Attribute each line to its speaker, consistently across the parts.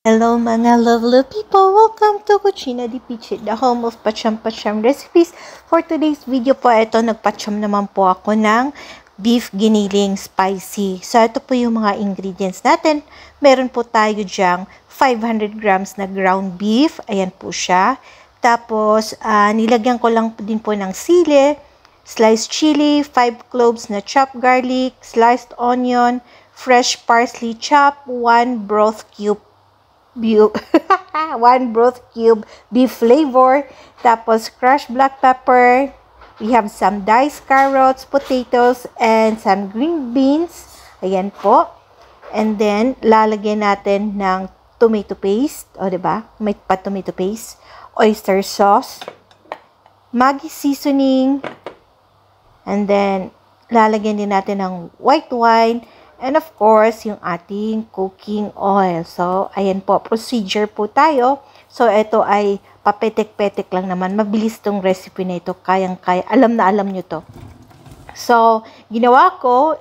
Speaker 1: Hello mga lovely people! Welcome to Cucina di Pichi, the home of Pacham recipes. For today's video po, ito nagpacham naman po ako ng beef giniling spicy. So ito po yung mga ingredients natin. Meron po tayo dyang 500 grams na ground beef. Ayan po siya. Tapos nilagyan ko lang din po ng sili, sliced chili, 5 cloves na chopped garlic, sliced onion, fresh parsley chop, 1 broth cube one broth cube beef flavor, tapos crushed black pepper. We have some diced carrots, potatoes, and some green beans. Ayan po. And then, lalagyan natin ng tomato paste. O, diba? May pa tomato paste. Oyster sauce. Maggi seasoning. And then, lalagyan din natin ng white wine. And of course, yung ating cooking oil. So, ayan po, procedure po tayo. So, ito ay papetek-petek lang naman. Mabilis tong recipe na ito. Kayang-kaya. Alam na alam nyo to. So, ginawa ko,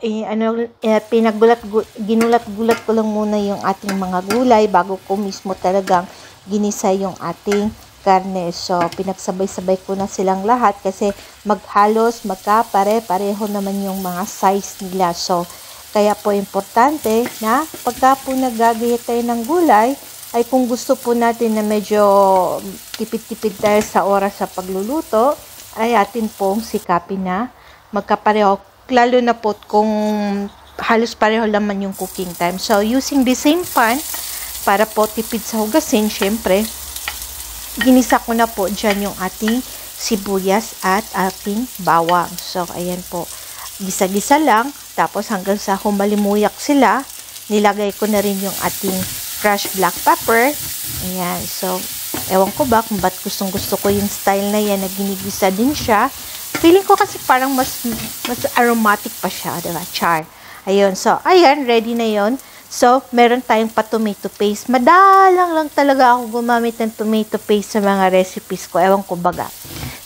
Speaker 1: ginulat-gulat ko lang muna yung ating mga gulay bago ko mismo talagang ginisa yung ating karne. So, pinagsabay-sabay ko na silang lahat kasi maghalos, magkapare-pareho naman yung mga size nila. So, kaya po importante na pagka po naggagaya tayo ng gulay, ay kung gusto po natin na medyo tipid-tipid tayo sa oras sa pagluluto, ay atin pong sikapin na magkapareho. Lalo na po kung halos pareho naman yung cooking time. So, using the same pan, para po tipid sa hugasin, syempre, ginisa ko na po dyan yung ating sibuyas at ating bawang. So, ayan po. Gisa-gisa lang. Tapos hanggang sa humalimuyak sila, nilagay ko na rin yung ating crushed black pepper. Ayan. So, ewan ko ba kung ba't gustong-gusto ko yung style na yan na ginigisa din siya. Feeling ko kasi parang mas aromatic pa siya, diba? Char. Ayun. So, ayan. Ready na yon. So, meron tayong pa tomato paste. Madalang lang talaga ako gumamit ng tomato paste sa mga recipes ko. Ewan ko baga.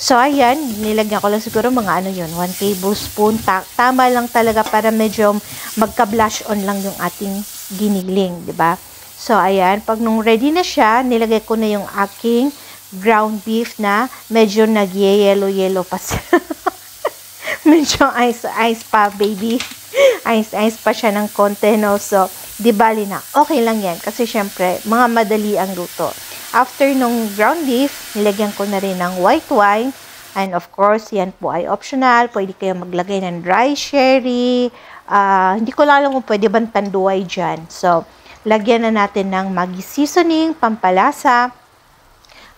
Speaker 1: So, ayan, nilagyan ko lang siguro mga 1 tablespoon. Tama lang talaga para medyo magka-blush on lang yung ating giniling, di ba? So, ayan, pag nung ready na siya, nilagay ko na yung aking ground beef na medyo nag-yellow pa siya. Medyo ice pa, baby. Ice pa siya ng konti, no? So, di bali na. Okay lang yan kasi syempre, mga madali ang luto. After nung ground beef, nilagyan ko na rin ng white wine. And of course, yan po ay optional. Pwede kayo maglagay ng dry sherry. Hindi ko lang alam kung pwede bang tanduay dyan. So, lagyan na natin ng Maggi seasoning, pampalasa.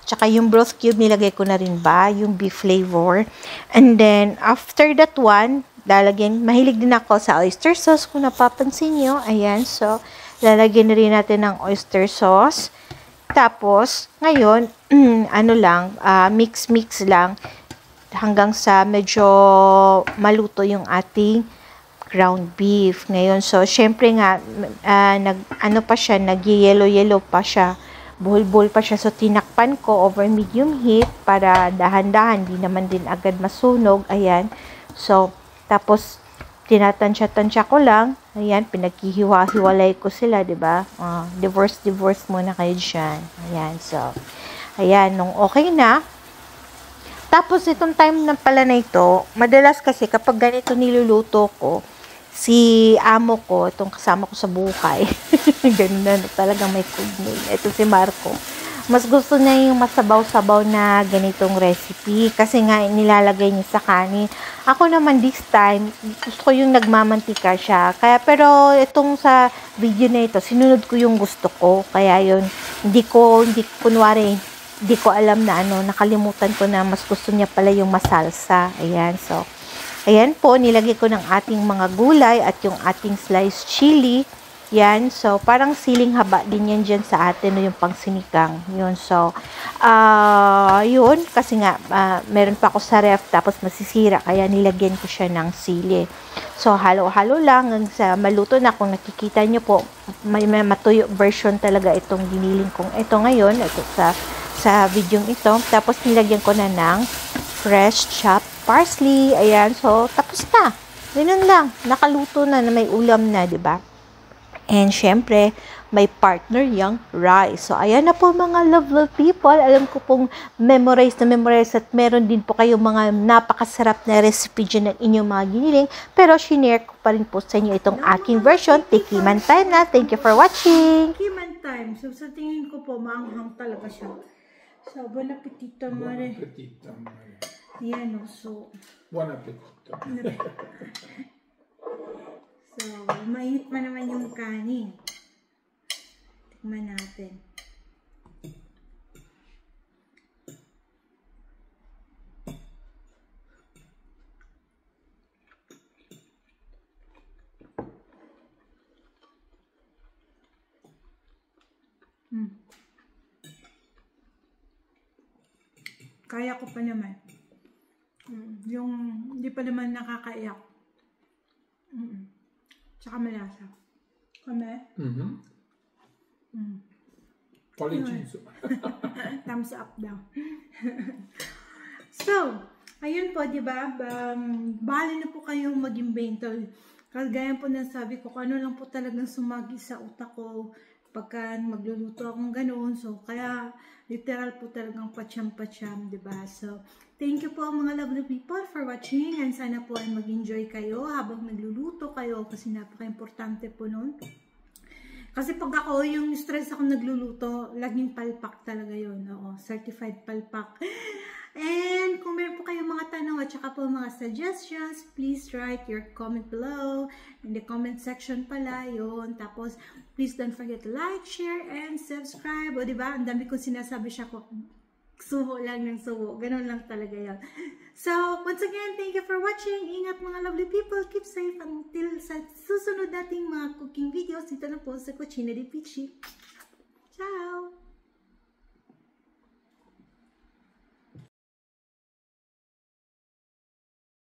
Speaker 1: Tsaka yung broth cube, nilagay ko na rin ba, yung beef flavor. And then, after that one, lalagyan, mahilig din ako sa oyster sauce kung napapansin nyo. Ayan, so, lalagyan na rin natin ng oyster sauce. Tapos, ngayon, mix-mix lang hanggang sa medyo maluto yung ating ground beef. Ngayon, so, syempre nga, nag-yellow pa siya. Buhol-buhol pa siya. So, tinakpan ko over medium heat para dahan-dahan, di naman din agad masunog. Ayan. So, tapos, tinatansya-tansya ko lang. Ayan, pinaghihiwa-hiwalay ko sila, diba? Divorce muna kayo dyan. Ayan, so, ayan, nung okay na. Tapos, itong time na pala na ito, madalas kasi kapag ganito niluluto ko, si amo ko, itong kasama ko sa buhay, ganun na, talagang may code name. Ito si Marco. Mas gusto niya yung masabaw-sabaw na ganitong recipe kasi nga nilalagay niya sa kanin. Ako naman this time, gusto ko yung nagmamantika siya. Kaya pero itong sa video na ito, sinunod ko yung gusto ko. Kaya yun, hindi ko alam na nakalimutan ko na mas gusto niya pala yung masalsa. Ayan, so, ayan po, nilagay ko ng ating mga gulay at yung ating sliced chili. Yan, so parang siling haba din yan dyan sa atin, no, yung pangsinigang. Yun, so, yun, kasi nga, meron pa ako sa ref, tapos masisira, kaya nilagyan ko siya ng sili. So, halo-halo lang, hanggang sa maluto na. Kung nakikita nyo po, may matuyo version talaga itong giniling kong ito ngayon, ito sa video ito. Tapos, nilagyan ko na ng fresh chopped parsley. Ayan, so, tapos na. Ganun lang, nakaluto na may ulam na, diba? And syempre, may partner yang rice. So, ayan na po mga love people. Alam ko pong memorize at meron din po kayong mga napakasarap na recipe dyan ng inyong mga giniling. Pero, shinare ko pa rin po sa inyo itong aking version. Tikiman time na. Thank you for watching.
Speaker 2: Tikiman time. So, sa tingin ko po, maanghang talaga siya. So, bon appetito, Mare.
Speaker 3: Buon appetito, Mare.
Speaker 2: Yan, so.
Speaker 3: Buon appetito.
Speaker 2: So, mainit pa naman yung kanin. Tikman natin. Kaya ko pa naman. Yung hindi pa naman nakakaiyak. Tsaka malasa. Kame?
Speaker 3: Pollice.
Speaker 2: Thumbs up daw. So, ayun po, di ba? Bahala na po kayong mag-invento. Kagaya po na sabi ko, ano lang po talagang sumagi sa utak ko pagka magluluto akong ganoon. So, kaya literal po talagang patyam-patyam, diba? So, thank you po mga lovely people for watching and sana po ay mag-enjoy kayo habang nagluluto kayo kasi napaka-importante po nun. Kasi pag ako, yung stress ako nagluluto, laging palpak talaga yun. Oo, certified palpak. And kung meron po kayong mga tanong at saka po mga suggestions, please write your comment below in the comment section pala yun. Tapos, please don't forget to like, share, and subscribe. O diba, ang dami kong sinasabi siya ko, suho lang ng suho. Ganun lang talaga yun. So, once again, thank you for watching. Ingat mga lovely people. Keep safe until sa susunod nating mga cooking videos. Dito na po sa Cucina di Pichi.